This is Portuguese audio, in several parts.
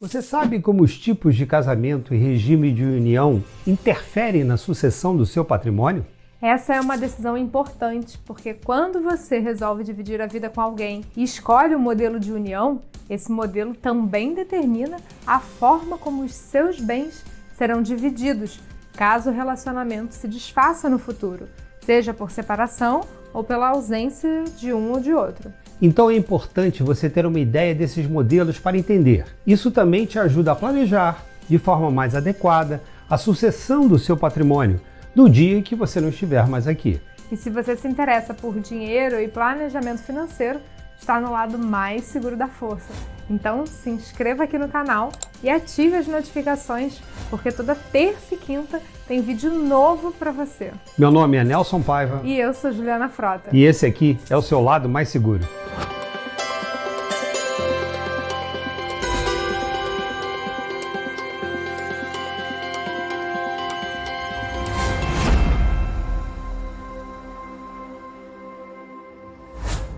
Você sabe como os tipos de casamento e regime de união interferem na sucessão do seu patrimônio? Essa é uma decisão importante, porque quando você resolve dividir a vida com alguém e escolhe o modelo de união, esse modelo também determina a forma como os seus bens serão divididos, caso o relacionamento se desfaça no futuro, seja por separação ou pela ausência de um ou de outro. Então é importante você ter uma ideia desses modelos para entender. Isso também te ajuda a planejar, de forma mais adequada, a sucessão do seu patrimônio, no dia em que você não estiver mais aqui. E se você se interessa por dinheiro e planejamento financeiro, está no lado mais seguro da força. Então se inscreva aqui no canal e ative as notificações, porque toda terça e quinta tem vídeo novo para você. Meu nome é Nelson Paiva. E eu sou Juliana Frota. E esse aqui é o seu lado mais seguro.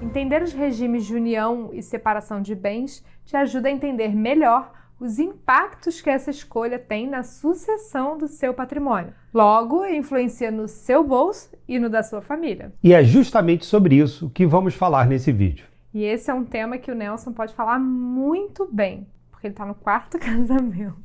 Entender os regimes de união e separação de bens te ajuda a entender melhor os impactos que essa escolha tem na sucessão do seu patrimônio. Logo, influencia no seu bolso e no da sua família. E é justamente sobre isso que vamos falar nesse vídeo. E esse é um tema que o Nelson pode falar muito bem, porque ele está no quarto casamento.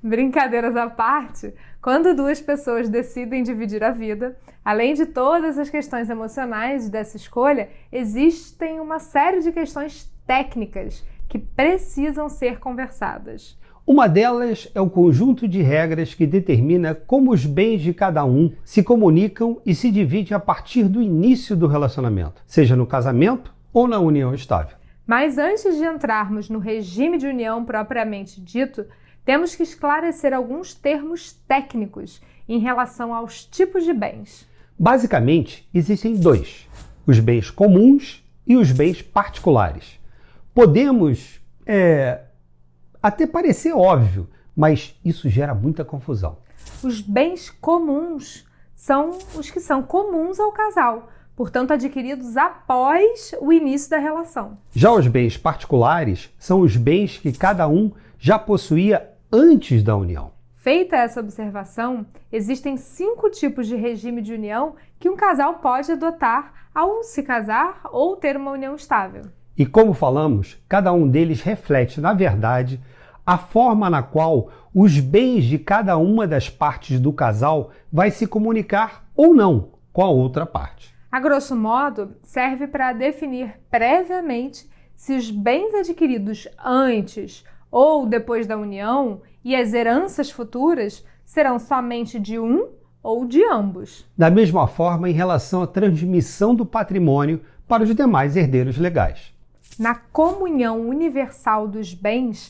Brincadeiras à parte, quando duas pessoas decidem dividir a vida, além de todas as questões emocionais dessa escolha, existem uma série de questões técnicas que precisam ser conversadas. Uma delas é o conjunto de regras que determina como os bens de cada um se comunicam e se dividem a partir do início do relacionamento, seja no casamento ou na união estável. Mas antes de entrarmos no regime de união propriamente dito, temos que esclarecer alguns termos técnicos em relação aos tipos de bens. Basicamente, existem dois: os bens comuns e os bens particulares. Podemos até parecer óbvio, mas isso gera muita confusão. Os bens comuns são os que são comuns ao casal, portanto adquiridos após o início da relação. Já os bens particulares são os bens que cada um já possuía antes da união. Feita essa observação, existem 5 tipos de regime de união que um casal pode adotar ao se casar ou ter uma união estável. E como falamos, cada um deles reflete, na verdade, a forma na qual os bens de cada uma das partes do casal vai se comunicar ou não com a outra parte. A grosso modo, serve para definir previamente se os bens adquiridos antes ou depois da união e as heranças futuras serão somente de um ou de ambos. Da mesma forma, em relação à transmissão do patrimônio para os demais herdeiros legais. Na comunhão universal dos bens,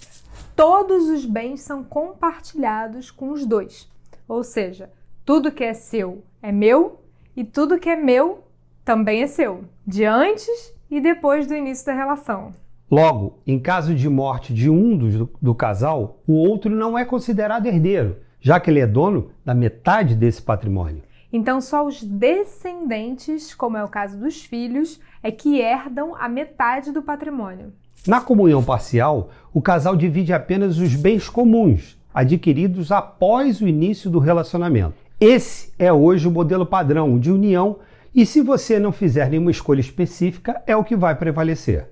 todos os bens são compartilhados com os dois. Ou seja, tudo que é seu é meu e tudo que é meu também é seu, de antes e depois do início da relação. Logo, em caso de morte de um do casal, o outro não é considerado herdeiro, já que ele é dono da metade desse patrimônio. Então, só os descendentes, como é o caso dos filhos, é que herdam a metade do patrimônio. Na comunhão parcial, o casal divide apenas os bens comuns, adquiridos após o início do relacionamento. Esse é hoje o modelo padrão de união e, se você não fizer nenhuma escolha específica, é o que vai prevalecer.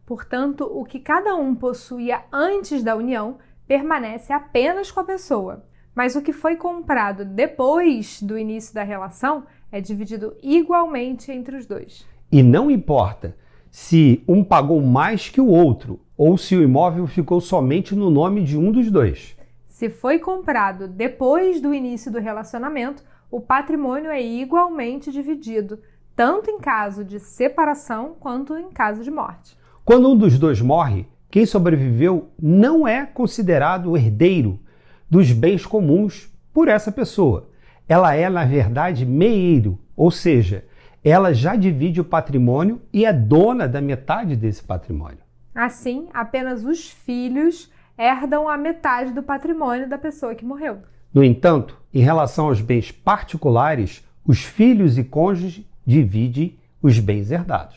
Portanto, o que cada um possuía antes da união permanece apenas com a pessoa, mas o que foi comprado depois do início da relação é dividido igualmente entre os dois. E não importa se um pagou mais que o outro ou se o imóvel ficou somente no nome de um dos dois. Se foi comprado depois do início do relacionamento, o patrimônio é igualmente dividido, tanto em caso de separação quanto em caso de morte. Quando um dos dois morre, quem sobreviveu não é considerado herdeiro dos bens comuns por essa pessoa. Ela é, na verdade, meeiro, ou seja, ela já divide o patrimônio e é dona da metade desse patrimônio. Assim, apenas os filhos herdam a metade do patrimônio da pessoa que morreu. No entanto, em relação aos bens particulares, os filhos e cônjuges dividem os bens herdados.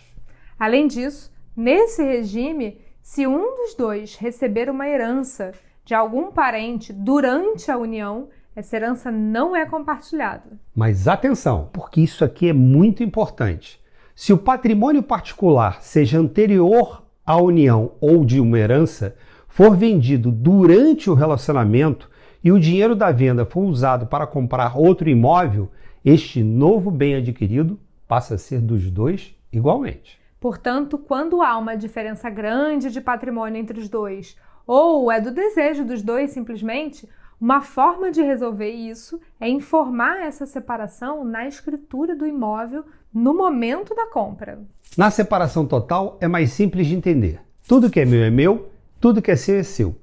Além disso, nesse regime, se um dos dois receber uma herança de algum parente durante a união, essa herança não é compartilhada. Mas atenção, porque isso aqui é muito importante. Se o patrimônio particular seja anterior à união ou de uma herança, for vendido durante o relacionamento e o dinheiro da venda for usado para comprar outro imóvel, este novo bem adquirido passa a ser dos dois igualmente. Portanto, quando há uma diferença grande de patrimônio entre os dois, ou é do desejo dos dois simplesmente, uma forma de resolver isso é informar essa separação na escritura do imóvel no momento da compra. Na separação total é mais simples de entender. Tudo que é meu, tudo que é seu.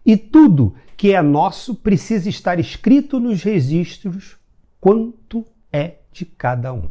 E tudo que é nosso precisa estar escrito nos registros quanto é de cada um.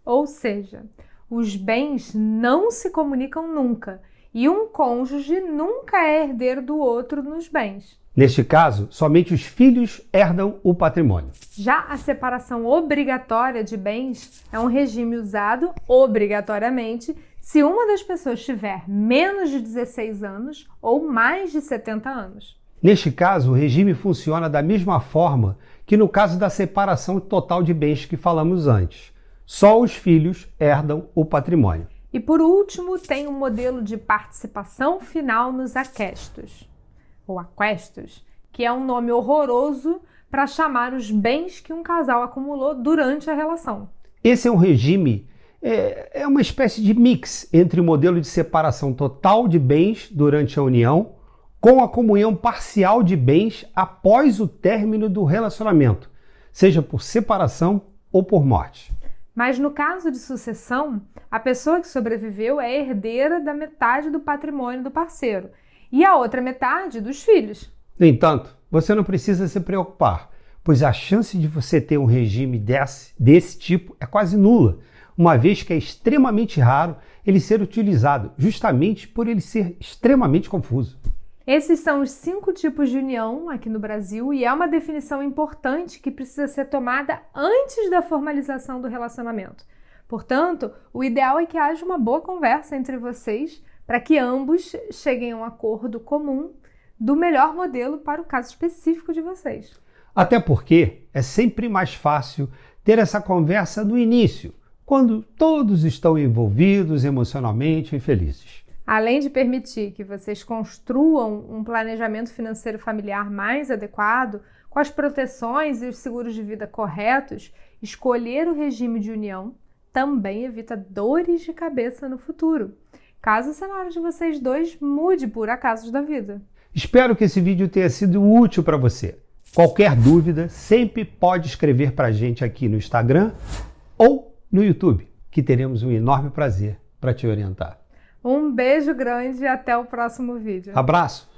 Ou seja, os bens não se comunicam nunca e um cônjuge nunca é herdeiro do outro nos bens. Neste caso, somente os filhos herdam o patrimônio. Já a separação obrigatória de bens é um regime usado obrigatoriamente se uma das pessoas tiver menos de 16 anos ou mais de 70 anos. Neste caso, o regime funciona da mesma forma que no caso da separação total de bens que falamos antes. Só os filhos herdam o patrimônio. E por último, tem um modelo de participação final nos aquestos, ou aquestos, que é um nome horroroso para chamar os bens que um casal acumulou durante a relação. Esse é um regime, é uma espécie de mix entre o modelo de separação total de bens durante a união com a comunhão parcial de bens após o término do relacionamento, seja por separação ou por morte. Mas no caso de sucessão, a pessoa que sobreviveu é herdeira da metade do patrimônio do parceiro e a outra metade dos filhos. No entanto, você não precisa se preocupar, pois a chance de você ter um regime desse tipo é quase nula, uma vez que é extremamente raro ele ser utilizado, justamente por ele ser extremamente confuso. Esses são os 5 tipos de união aqui no Brasil e é uma definição importante que precisa ser tomada antes da formalização do relacionamento. Portanto, o ideal é que haja uma boa conversa entre vocês para que ambos cheguem a um acordo comum do melhor modelo para o caso específico de vocês. Até porque é sempre mais fácil ter essa conversa no início, quando todos estão envolvidos emocionalmente e felizes. Além de permitir que vocês construam um planejamento financeiro familiar mais adequado, com as proteções e os seguros de vida corretos, escolher o regime de união também evita dores de cabeça no futuro, caso o cenário de vocês dois mude por acasos da vida. Espero que esse vídeo tenha sido útil para você. Qualquer dúvida, sempre pode escrever para a gente aqui no Instagram ou no YouTube, que teremos um enorme prazer para te orientar. Um beijo grande e até o próximo vídeo. Abraço!